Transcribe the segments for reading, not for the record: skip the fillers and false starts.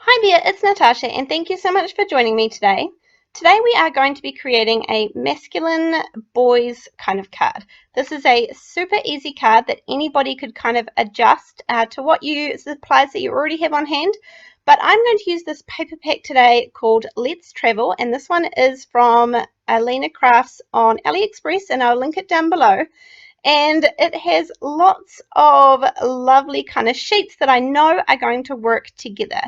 Hi there, it's Natasha and thank you so much for joining me today. Today we are going to be creating a masculine boys kind of card. This is a super easy card that anybody could kind of adjust to what supplies that you already have on hand. But I'm going to use this paper pack today called Let's Travel, and this one is from Aliexpress on Aliexpress, and I'll link it down below. And it has lots of lovely kind of sheets that I know are going to work together.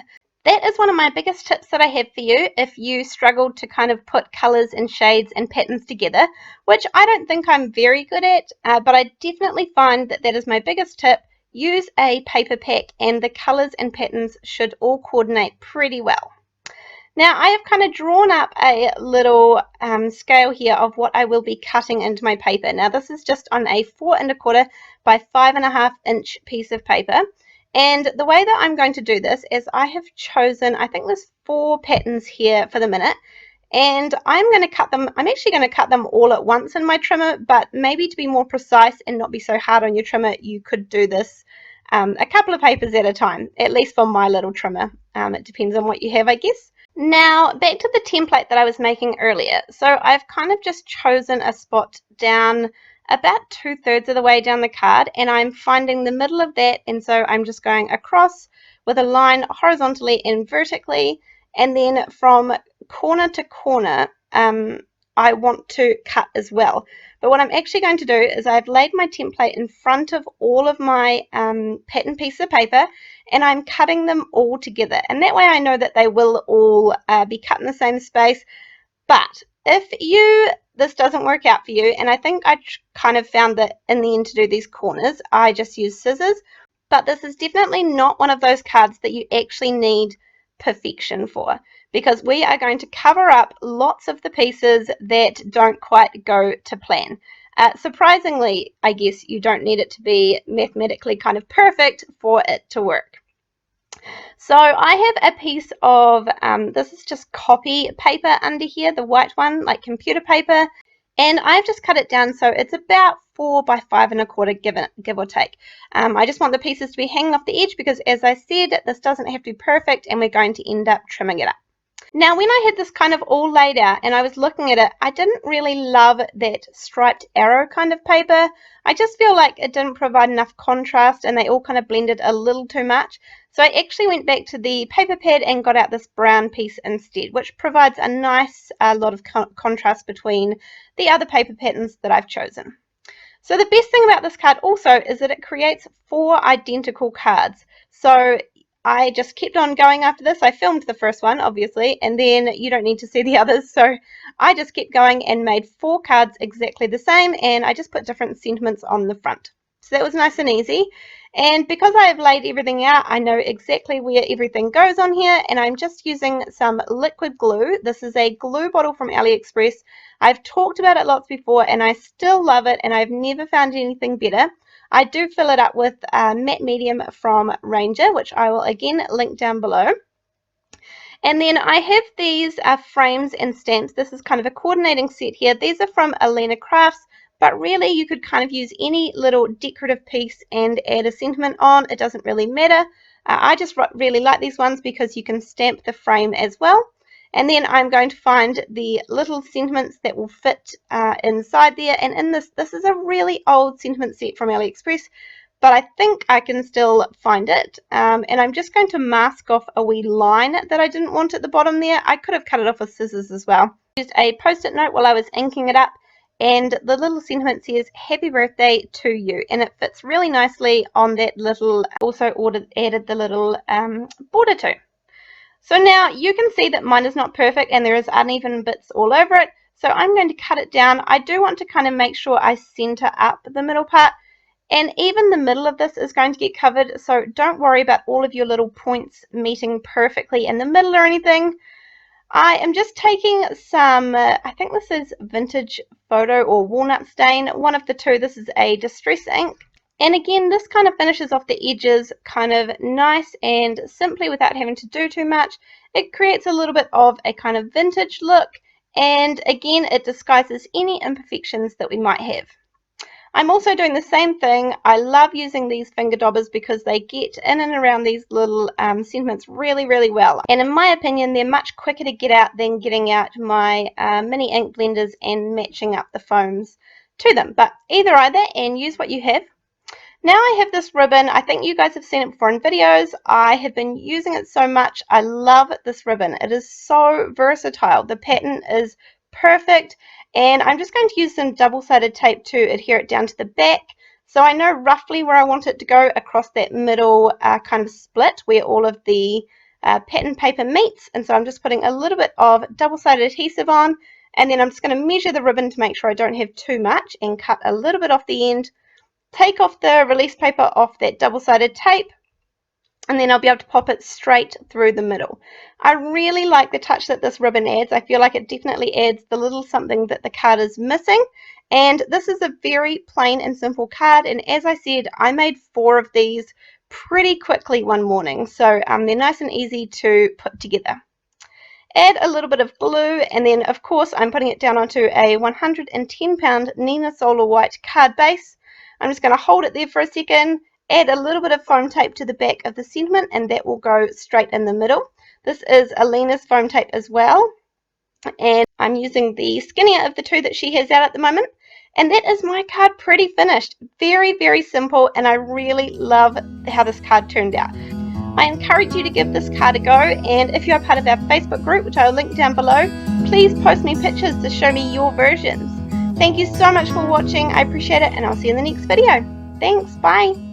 That is one of my biggest tips that I have for you if you struggle to kind of put colors and shades and patterns together, which I don't think I'm very good at, but I definitely find that that is my biggest tip. Use a paper pack and the colors and patterns should all coordinate pretty well. Now I have kind of drawn up a little scale here of what I will be cutting into my paper. Now this is just on a 4 1/4 by 5.5 inch piece of paper. And the way that I'm going to do this is I have chosen, I think there's 4 patterns here for the minute. And I'm going to cut them, I'm actually going to cut them all at once in my trimmer, but maybe to be more precise and not be so hard on your trimmer, you could do this a couple of papers at a time, at least for my little trimmer. It depends on what you have, I guess. Now, back to the template that I was making earlier. So I've kind of just chosen a spot down about 2/3 of the way down the card, and I'm finding the middle of that, and so I'm just going across with a line horizontally and vertically, and then from corner to corner, I want to cut as well. But what I'm actually going to do is I've laid my template in front of all of my pattern pieces of paper, and I'm cutting them all together, and that way I know that they will all be cut in the same space. But if this doesn't work out for you, and I think I kind of found that in the end to do these corners I just use scissors, but this is definitely not one of those cards that you actually need perfection for, because we are going to cover up lots of the pieces that don't quite go to plan. Surprisingly, I guess you don't need it to be mathematically kind of perfect for it to work. So I have a piece of, this is just copy paper under here, the white one, like computer paper, and I've just cut it down so it's about 4 by 5 1/4, give or take. I just want the pieces to be hanging off the edge because, as I said, this doesn't have to be perfect and we're going to end up trimming it up. Now, when I had this kind of all laid out and I was looking at it, I didn't really love that striped arrow kind of paper. I just feel like it didn't provide enough contrast and they all kind of blended a little too much. So I actually went back to the paper pad and got out this brown piece instead, which provides a nice lot of contrast between the other paper patterns that I've chosen. So the best thing about this card also is that it creates 4 identical cards. So I just kept on going after this. I filmed the first one, obviously, and then you don't need to see the others. So I just kept going and made 4 cards exactly the same, and I just put different sentiments on the front. So that was nice and easy. And because I have laid everything out, I know exactly where everything goes on here, and I'm just using some liquid glue. This is a glue bottle from AliExpress. I've talked about it lots before, and I still love it, and I've never found anything better. I do fill it up with matte medium from Ranger, which I will again link down below. And then I have these frames and stamps. This is kind of a coordinating set here. These are from Alena Crafts, but really you could kind of use any little decorative piece and add a sentiment on. It doesn't really matter. I just really like these ones because you can stamp the frame as well. And then I'm going to find the little sentiments that will fit inside there. And in this is a really old sentiment set from AliExpress, but I think I can still find it. And I'm just going to mask off a wee line that I didn't want at the bottom there. I could have cut it off with scissors as well. I used a post-it note while I was inking it up, and the little sentiment says happy birthday to you, and it fits really nicely on that little, also added the little border too. So now you can see that mine is not perfect and there is uneven bits all over it. So I'm going to cut it down. I do want to kind of make sure I center up the middle part, and even the middle of this is going to get covered. So don't worry about all of your little points meeting perfectly in the middle or anything. I am just taking some, I think this is Vintage Photo or Walnut Stain, one of the two. This is a Distress ink. And again, this kind of finishes off the edges kind of nice and simply without having to do too much. It creates a little bit of a kind of vintage look, and again, it disguises any imperfections that we might have. I'm also doing the same thing. I love using these finger daubers because they get in and around these little sentiments really, really well. And in my opinion, they're much quicker to get out than getting out my mini ink blenders and matching up the foams to them. But either and use what you have. Now I have this ribbon. I think you guys have seen it before in videos. I have been using it so much. I love this ribbon. It is so versatile. The pattern is perfect, and I'm just going to use some double-sided tape to adhere it down to the back, so I know roughly where I want it to go across that middle kind of split where all of the pattern paper meets. And so I'm just putting a little bit of double-sided adhesive on, and then I'm just going to measure the ribbon to make sure I don't have too much and cut a little bit off the end. Take off the release paper off that double-sided tape, and then I'll be able to pop it straight through the middle. I really like the touch that this ribbon adds. I feel like it definitely adds the little something that the card is missing. And this is a very plain and simple card, and as I said, I made 4 of these pretty quickly one morning, so they're nice and easy to put together. Add a little bit of glue, and then of course I'm putting it down onto a 110 pound Nina Solar White card base. I'm just going to hold it there for a second, add a little bit of foam tape to the back of the sentiment, and that will go straight in the middle. This is Alina's foam tape as well, and I'm using the skinnier of the two that she has out at the moment. And that is my card pretty finished. Very, very simple, and I really love how this card turned out. I encourage you to give this card a go, and if you are part of our Facebook group, which I'll link down below, please post me pictures to show me your versions. Thank you so much for watching. I appreciate it, and I'll see you in the next video. Thanks. Bye.